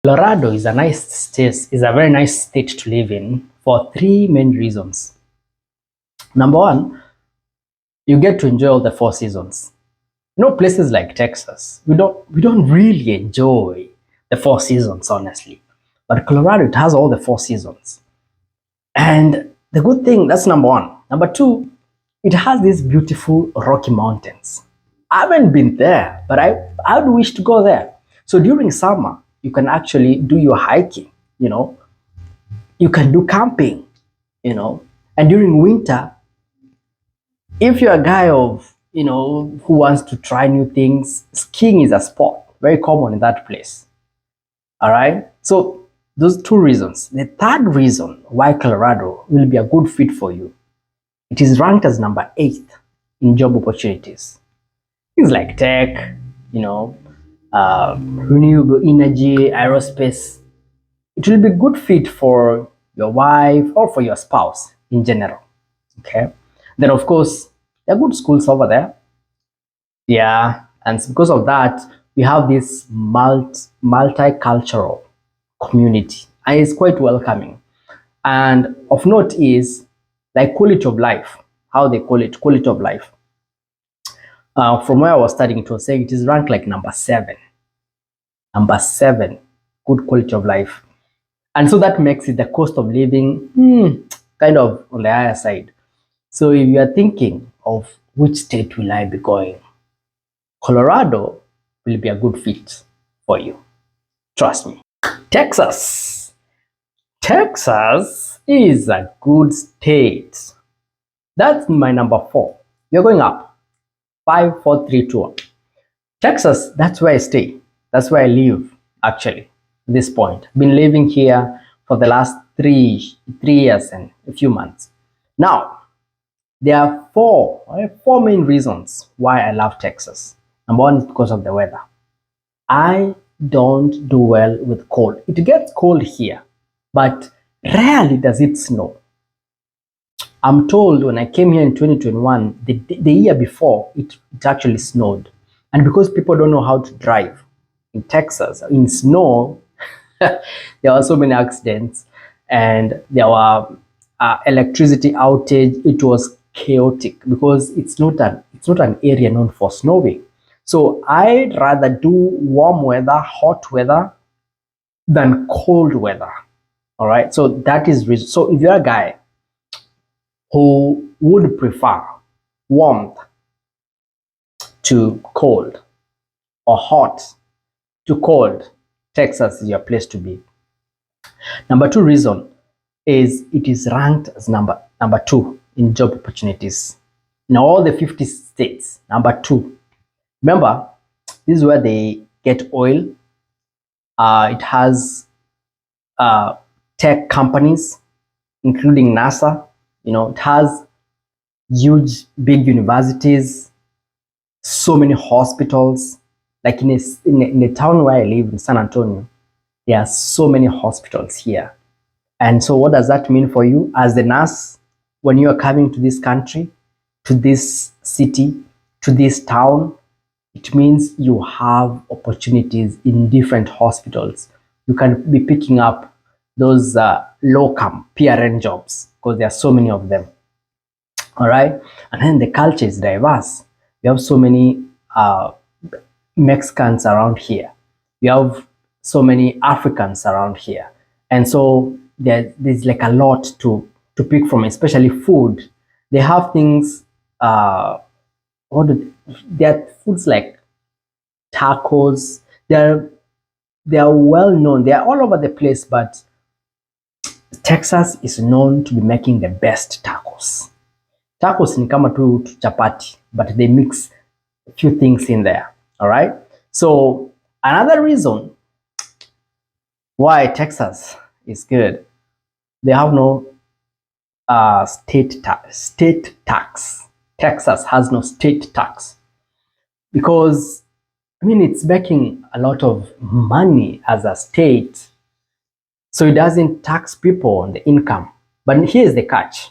Colorado is a very nice state to live in for three main reasons. Number one, you get to enjoy all the four seasons. Places like Texas, we don't really enjoy the four seasons, honestly. But Colorado, it has all the four seasons. And the good thing, that's number one. Number two, it has these beautiful Rocky Mountains. I haven't been there, but I would wish to go there. So during summer, you can actually do your hiking, you know, you can do camping, you know, and during winter, if you're a guy of, who wants to try new things, skiing is a sport, very common in that place. All right. So those two reasons. The third reason why Colorado will be a good fit for you, it is ranked as number 8 in job opportunities. Things like tech, renewable energy, aerospace. It will be a good fit for your wife or for your spouse in general. Okay. Then of course, there are good schools over there. Yeah, and because of that, we have this multicultural community, and it's quite welcoming. And of note is like quality of life, how they call it, quality of life. From where I was studying, it was saying it is ranked like number 7. Number 7, good quality of life. And so that makes it the cost of living kind of on the higher side. So if you are thinking of which state will I be going, Colorado will be a good fit for you. Trust me. Texas. Texas is a good state. That's my number 4. You're going up. 5, 4, 3, 2. Texas, that's where I stay. That's where I live, actually, at this point. Been living here for the last 3 years and a few months. Now, there are four main reasons why I love Texas. Number one is because of the weather. I don't do well with cold. It gets cold here, but rarely does it snow. I'm told when I came here in 2021, the year before, it actually snowed. And because people don't know how to drive in Texas, in snow, there were so many accidents and there were electricity outage. It was chaotic because it's not an area known for snowing. So I'd rather do warm weather, hot weather than cold weather. All right. So that is reason. So if you're a guy who would prefer warmth to cold or hot to cold, Texas is your place to be. Number 2 reason is it is ranked as number 2 in job opportunities. In all the 50 states, number 2. Remember, this is where they get oil. It has tech companies, including NASA. It has huge, big universities, so many hospitals. Like in a town where I live in San Antonio, there are so many hospitals here. And so what does that mean for you as the nurse when you are coming to this country, to this city, to this town? It means you have opportunities in different hospitals. You can be picking up those locum PRN jobs because there are so many of them. All right. And then the culture is diverse. We have so many Mexicans around here. We have so many Africans around here. And so there's like a lot to pick from, especially food. They have things, there are foods like tacos. They are well known. They are all over the place, but Texas is known to be making the best tacos. Tacos ni kama tu chapati, but they mix a few things in there. All right. So another reason why Texas is good, they have no state tax. Texas has no state tax because it's making a lot of money as a state, so it doesn't tax people on the income. But here's the catch: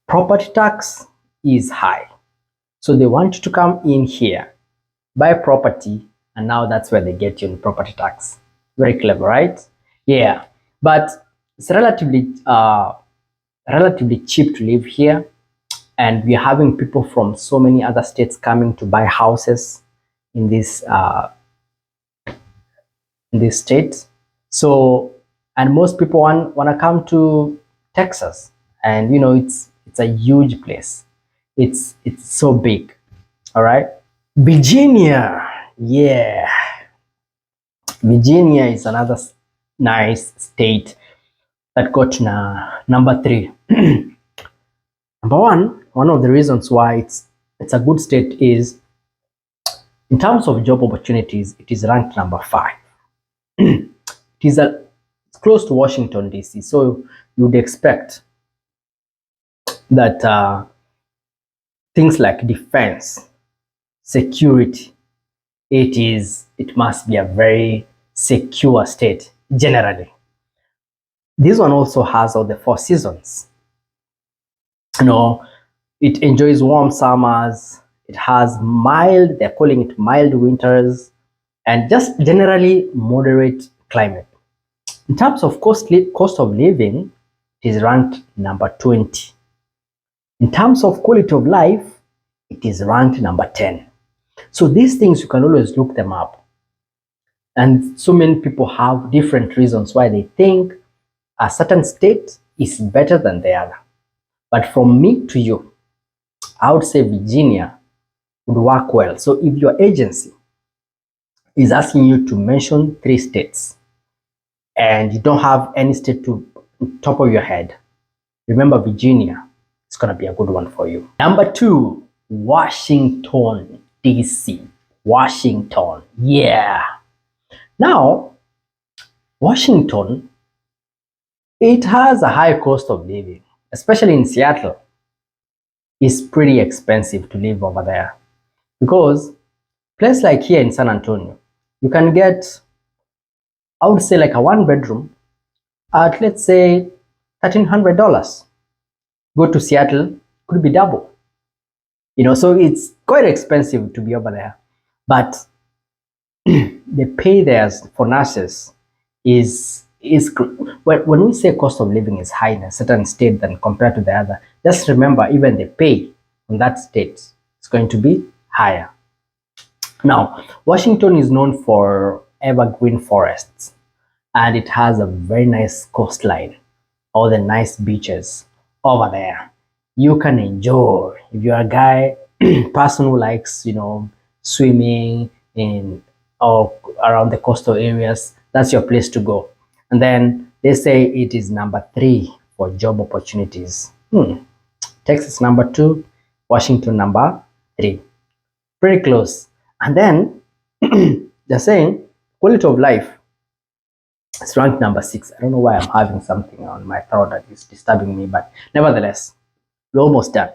property tax is high, so they want you to come in here, buy property, and now that's where they get you in property tax. Very clever, right? Yeah, but it's relatively cheap to live here, and we're having people from so many other states coming to buy houses in this state. So, and most people want to come to Texas, and it's a huge place. It's so big. All right, Virginia. Yeah, Virginia is another nice state that got number 3. Number one of the reasons why it's a good state is in terms of job opportunities, it is ranked number 5. It's close to Washington DC, so you would expect that things like defense, security, it must be a very secure state generally. This one also has all the 4 seasons. It enjoys warm summers, it has mild, they're calling it mild winters, and just generally moderate climate. In terms of cost of living, it is ranked number 20. In terms of quality of life, it is ranked number 10. So these things, you can always look them up. And so many people have different reasons why they think a certain state is better than the other. But from me to you, I would say Virginia would work well. So if your agency is asking you to mention 3 states and you don't have any state to top of your head, remember Virginia. It's going to be a good one for you. Number 2, Washington, DC. Washington. Yeah. Now, Washington, it has a high cost of living, especially in Seattle. It's pretty expensive to live over there because place like here in San Antonio, you can get, I would say, like a 1-bedroom at, let's say, $1,300. Go to Seattle, could be double. So it's quite expensive to be over there. But the pay there for nurses is when we say cost of living is high in a certain state than compared to the other, just remember even the pay in that state is going to be higher. Now, Washington is known for evergreen forests, and it has a very nice coastline, all the nice beaches over there. You can enjoy if you're a guy person who likes swimming in or around the coastal areas. That's your place to go. And then they say it is number 3 for job opportunities. Texas number 2, Washington number 3. Pretty close. And then they're saying quality of life is ranked number 6. I don't know why I'm having something on my throat that is disturbing me, but nevertheless, we're almost done.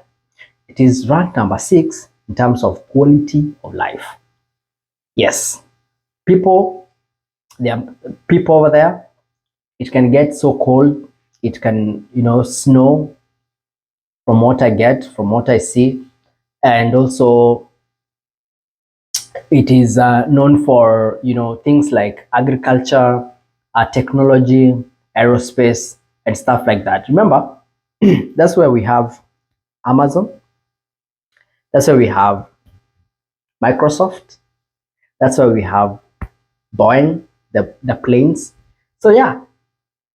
It is ranked number 6 in terms of quality of life. Yes, there are people over there. It can get so cold. It can, snow from what I see. And also it is known for, things like agriculture, technology, aerospace, and stuff like that. Remember, that's where we have Amazon. That's where we have Microsoft. That's where we have Boeing, the planes. So yeah,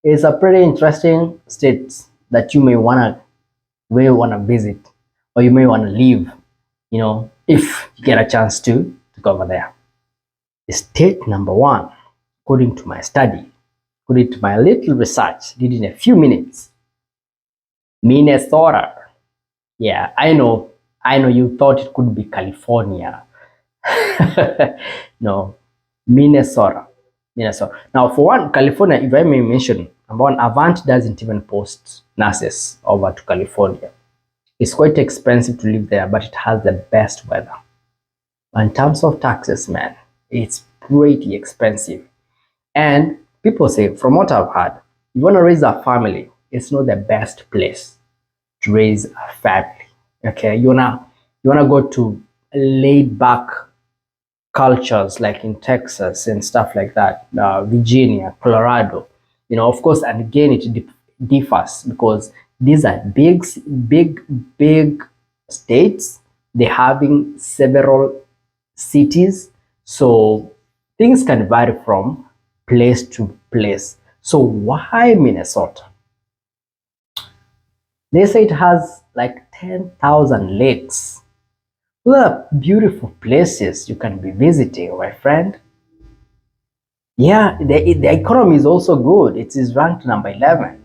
it's a pretty interesting state that you may wanna visit, or you may wanna live. If you get a chance to go over there. State number 1, according to my study, according to my little research, did in a few minutes, Minnesota. Yeah, I know you thought it could be California. No, Minnesota. Now, for one, California, if I may mention, number 1, Avant doesn't even post nurses over to California. It's quite expensive to live there, but it has the best weather. In terms of taxes, man, it's pretty expensive. And people say, from what I've heard, you want to raise a family, it's not the best place to raise a family. Okay, you wanna go to a laid back cultures like in Texas and stuff like that, Virginia, Colorado. Of course, and again, it differs because these are big states. They're having several cities, so things can vary from place to place. So why Minnesota? They say it has like 10,000 lakes. Those are beautiful places you can be visiting, my friend. Yeah, the economy is also good. It is ranked number 11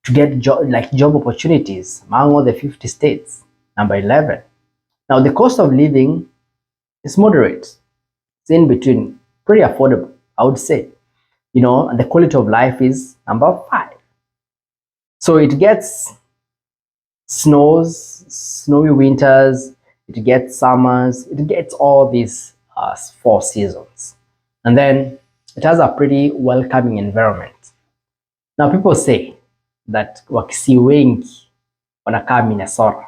to get job opportunities among all the 50 states. Number 11. Now the cost of living is moderate. It's in between, pretty affordable, I would say. And the quality of life is number 5. So it gets snowy winters, it gets summers, it gets all these 4 seasons. And then it has a pretty welcoming environment. Now people say that Wakisi wengi wanakaa Minnesota.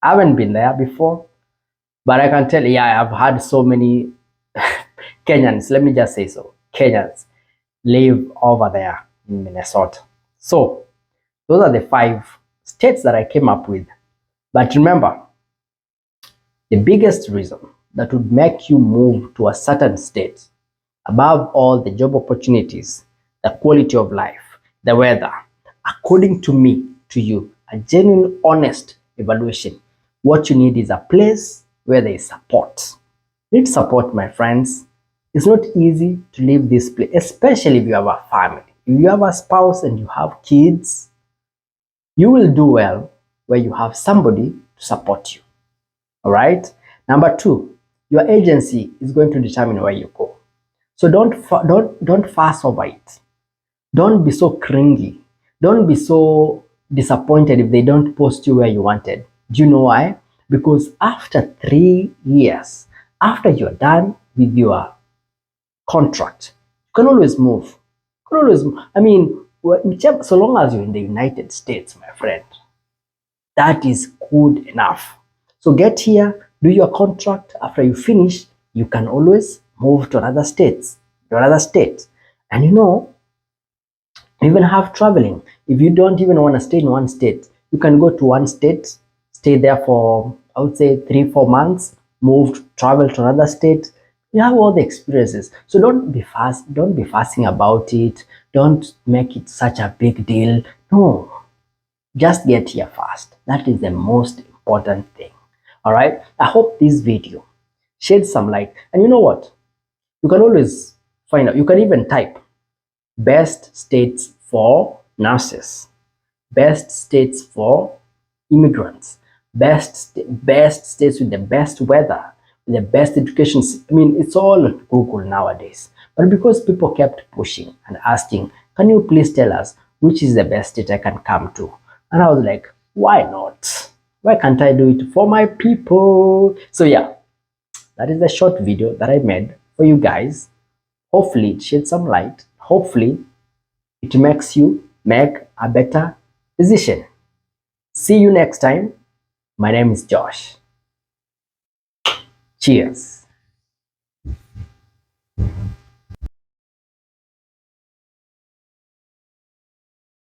I haven't been there before, but I can tell you, yeah, I've had so many Kenyans, let me just say so, Kenyans live over there in Minnesota. So those are the 5 states that I came up with. But remember, the biggest reason that would make you move to a certain state, above all the job opportunities, the quality of life, the weather, according to me, to you, a genuine, honest evaluation, what you need is a place where there is support. You need support, my friends. It's not easy to leave this place, especially if you have a family. If you have a spouse and you have kids, you will do well where you have somebody to support you. All right. Number 2, your agency is going to determine where you go. So don't fuss over it. Don't be so cringy. Don't be so disappointed if they don't post you where you wanted. Do you know why? Because after 3 years, after you're done with your contract, you can always move. You can always move. I mean, whichever, so long as you're in the United States, my friend, that is good enough. So get here, do your contract. After you finish, you can always move to another state, And even have traveling. If you don't even want to stay in one state, you can go to one state, stay there for, I would say, 3-4 months, move, travel to another state. You have all the experiences. So don't be fussing about it. Don't make it such a big deal. No, just get here fast. That is the most important thing. All right. I hope this video shed some light. And you know what? You can always find out. You can even type best states for nurses, best states for immigrants, best states with the best weather, with the best education. I mean, it's all on Google nowadays. But because people kept pushing and asking, can you please tell us which is the best state I can come to? And I was like, why not? Why can't I do it for my people? So yeah, that is the short video that I made for you guys. Hopefully it sheds some light. Hopefully it makes you make a better decision. See you next time. My name is Josh. Cheers.